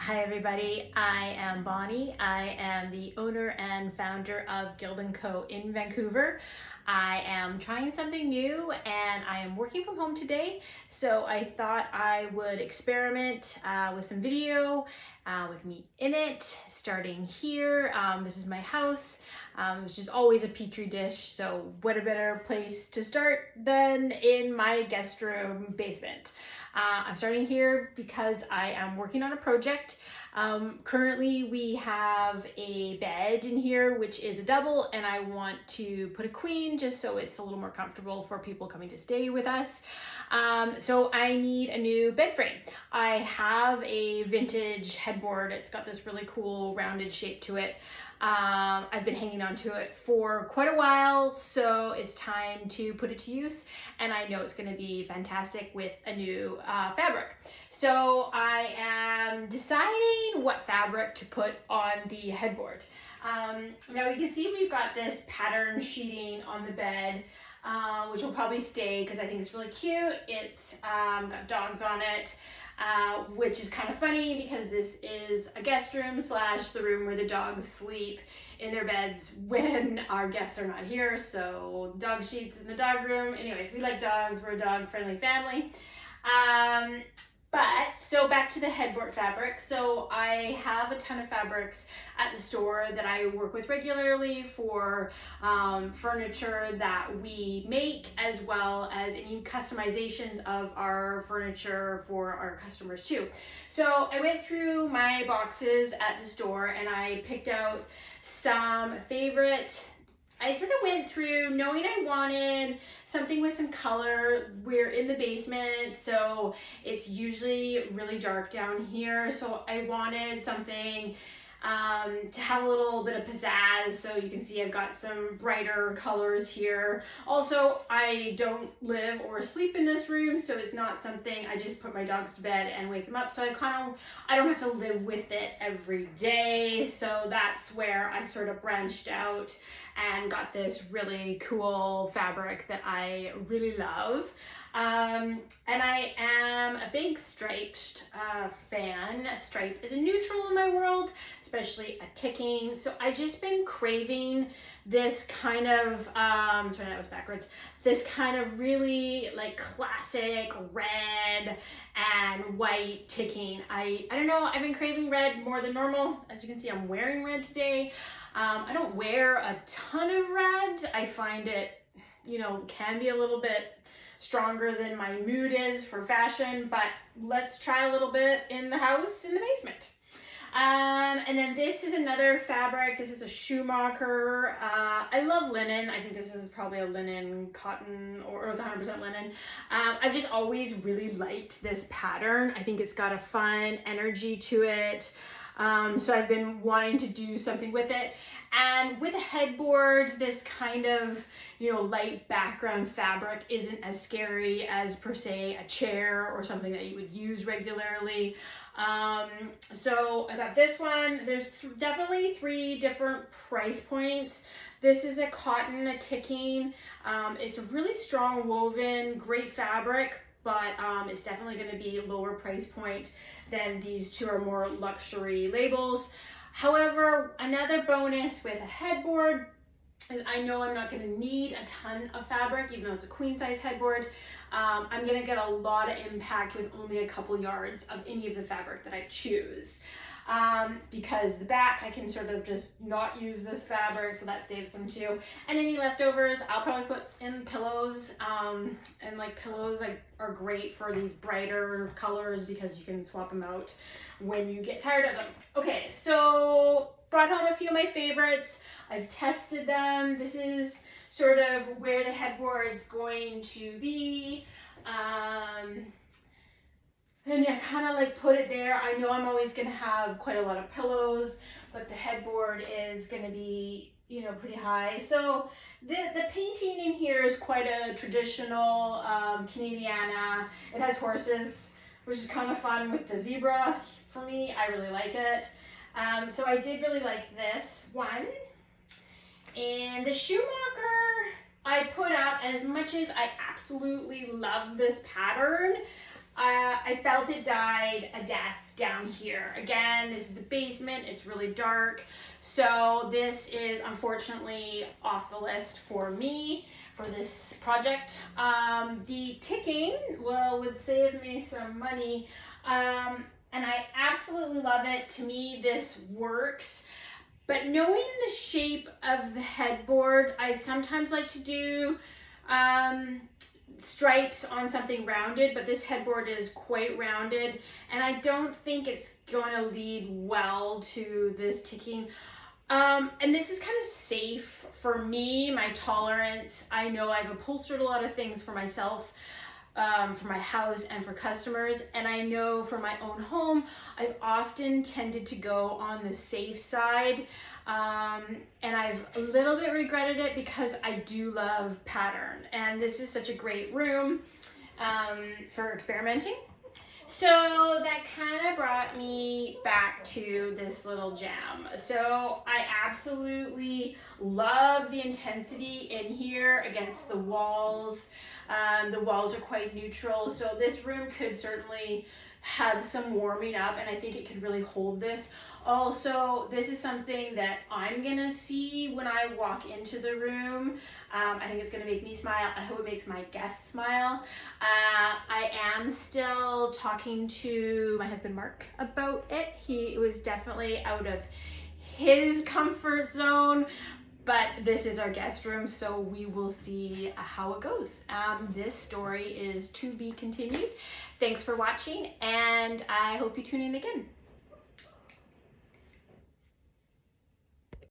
Hi everybody, I am Bonnie. I am the owner and founder of Guild & Co. in Vancouver. I am trying something new and I am working from home today, so I thought I would experiment with some video with me in it, starting here. This is my house, which is always a petri dish, so what a better place to start than in my guest room basement. I'm starting here because I am working on a project. Currently we have a bed in here, which is a double, and I want to put a queen just so it's a little more comfortable for people coming to stay with us. So I need a new bed frame. I have a vintage headboard. It's got this really cool rounded shape to it. I've been hanging on to it for quite a while, so it's time to put it to use, and I know it's going to be fantastic with a new fabric. So I am deciding what fabric to put on the headboard. Now you can see we've got this pattern sheeting on the bed, which will probably stay because I think it's really cute. It's got dogs on it. Which is kind of funny because this is a guest room slash the room where the dogs sleep in their beds when our guests are not here. So dog sheets in the dog room. Anyways, we like dogs. We're a dog friendly family. So back to the headboard fabric. So I have a ton of fabrics at the store that I work with regularly for furniture that we make, as well as any customizations of our furniture for our customers too. So I went through my boxes at the store and I picked out some favorite. I sort of went through knowing I wanted something with some color. We're in the basement, so it's usually really dark down here. So I wanted something to have a little bit of pizzazz. So you can see I've got some brighter colors here. Also, I don't live or sleep in this room, so it's not something I just put my dogs to bed and wake them up. So I don't have to live with it every day. So that's where I sort of branched out and got this really cool fabric that I really love. And I am a big striped fan. A stripe is a neutral in my world, especially a ticking. So I just been craving this kind of, sorry, that was backwards. This kind of really like classic red and white ticking. I don't know, I've been craving red more than normal. As you can see, I'm wearing red today. I don't wear a ton of red. I find it, can be a little bit stronger than my mood is for fashion, but let's try a little bit in the house in the basement. And then this is another fabric. This is a Schumacher. I love linen. I think this is probably a linen cotton, or it was 100% linen. I've just always really liked this pattern. I think it's got a fun energy to it. So I've been wanting to do something with it. And with a headboard, this kind of, light background fabric isn't as scary as per se a chair or something that you would use regularly. So I got this one. There's definitely 3 different price points. This is a cotton, a ticking. It's a really strong woven, great fabric, but it's definitely going to be lower price point than these 2 are more luxury labels. However, another bonus with a headboard is I know I'm not going to need a ton of fabric, even though it's a queen size headboard. I'm going to get a lot of impact with only a couple yards of any of the fabric that I choose. Because the back, I can sort of just not use this fabric, so that saves some too. And any leftovers, I'll probably put in pillows. And like pillows are great for these brighter colors because you can swap them out when you get tired of them. Okay, so brought home a few of my favorites. I've tested them. This is sort of where the headboard's going to be. And yeah, kind of like put it there. I know I'm always going to have quite a lot of pillows, but the headboard is going to be, pretty high. So the painting in here is quite a traditional Canadiana. It has horses, which is kind of fun with the zebra. For me, I really like it. So I did really like this one. And the Schumacher I put up, and as much as I absolutely love this pattern, I felt it died a death down here. Again, this is a basement, it's really dark. So this is unfortunately off the list for me for this project. The ticking would save me some money. And I absolutely love it. To me, this works. But knowing the shape of the headboard, I sometimes like to do stripes on something rounded, but this headboard is quite rounded, and I don't think it's going to lead well to this ticking. And this is kind of safe for me, my tolerance. I know I've upholstered a lot of things for myself, for my house and for customers, and I know for my own home I've often tended to go on the safe side, and I've a little bit regretted it because I do love pattern, and this is such a great room for experimenting. So that kind of brought me back to this little gem. So I absolutely love the intensity in here against the walls. The walls are quite neutral, so this room could certainly have some warming up, and I think it could really hold this. Also, this is something that I'm gonna see when I walk into the room. I think it's gonna make me smile. I hope it makes my guests smile. I am still talking to my husband Mark about it. He was definitely out of his comfort zone, but this is our guest room, so we will see how it goes. This story is to be continued. Thanks for watching, and I hope you tune in again.